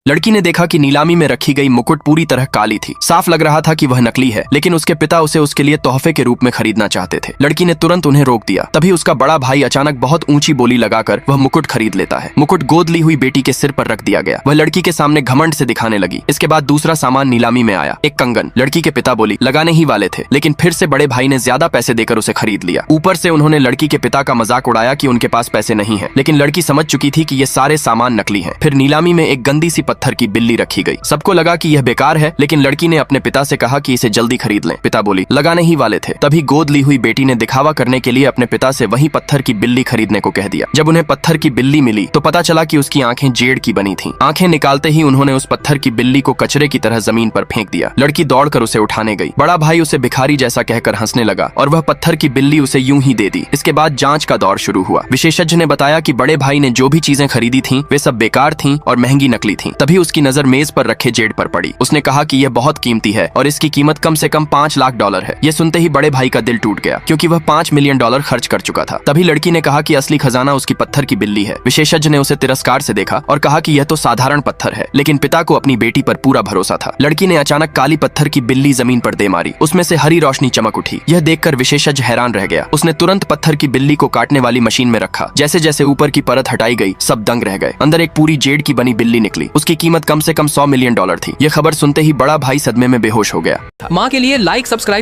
लड़की ने देखा कि नीलामी में रखी गई मुकुट पूरी तरह काली थी। साफ लग रहा था कि वह नकली है, लेकिन उसके पिता उसे उसके लिए तोहफे के रूप में खरीदना चाहते थे। लड़की ने तुरंत उन्हें रोक दिया। तभी उसका बड़ा भाई अचानक बहुत ऊंची बोली लगाकर वह मुकुट खरीद लेता है। मुकुट गोद ली हुई बेटी के सिर पर रख दिया गया। वह लड़की के सामने घमंड से दिखाने लगी। इसके बाद दूसरा सामान नीलामी में आया, एक कंगन। लड़की के पिता बोली लगाने ही वाले थे, लेकिन फिर से बड़े भाई ने ज्यादा पैसे देकर उसे खरीद लिया। ऊपर से उन्होंने लड़की के पिता का मजाक उड़ाया कि उनके पास पैसे नहीं है, लेकिन लड़की समझ चुकी थी कि ये सारे सामान नकली हैं। फिर नीलामी में एक गंदी सी पत्थर की बिल्ली रखी गई। सबको लगा कि यह बेकार है, लेकिन लड़की ने अपने पिता से कहा कि इसे जल्दी खरीद लें। पिता बोली लगाने ही वाले थे। तभी गोद ली हुई बेटी ने दिखावा करने के लिए अपने पिता से वही पत्थर की बिल्ली खरीदने को कह दिया। जब उन्हें पत्थर की बिल्ली मिली तो पता चला कि उसकी आंखें जेड की बनी थीं। आंखें निकालते ही उन्होंने उस पत्थर की बिल्ली को कचरे की तरह जमीन पर फेंक दिया। लड़की दौड़कर उसे उठाने गई। बड़ा भाई उसे भिखारी जैसा कहकर हंसने लगा और वह पत्थर की बिल्ली उसे यूं ही दे दी। इसके बाद जांच का दौर शुरू हुआ। विशेषज्ञ ने बताया कि बड़े भाई ने जो भी चीजें खरीदी थीं वे सब बेकार थीं और महंगी नकली थीं। तभी उसकी नजर मेज पर रखे जेड पर पड़ी। उसने कहा कि यह बहुत कीमती है और इसकी कीमत कम से कम $5 लाख है। यह सुनते ही बड़े भाई का दिल टूट गया, क्योंकि वह $5 मिलियन खर्च कर चुका था। तभी लड़की ने कहा कि असली खजाना उसकी पत्थर की बिल्ली है। विशेषज्ञ ने उसे तिरस्कार से देखा और कहा कि यह तो साधारण पत्थर है, लेकिन पिता को अपनी बेटी पर पूरा भरोसा था। लड़की ने अचानक काली पत्थर की बिल्ली जमीन पर दे मारी। उसमें से हरी रोशनी चमक उठी। यह देखकर विशेषज्ञ हैरान रह गया। उसने तुरंत पत्थर की बिल्ली को काटने वाली मशीन में रखा। जैसे जैसे ऊपर की परत हटाई गई, सब दंग रह गए। अंदर एक पूरी जेड की बनी बिल्ली निकली। उसकी कीमत कम से कम $100 मिलियन थी। यह खबर सुनते ही बड़ा भाई सदमे में बेहोश हो गया। माँ के लिए लाइक सब्सक्राइब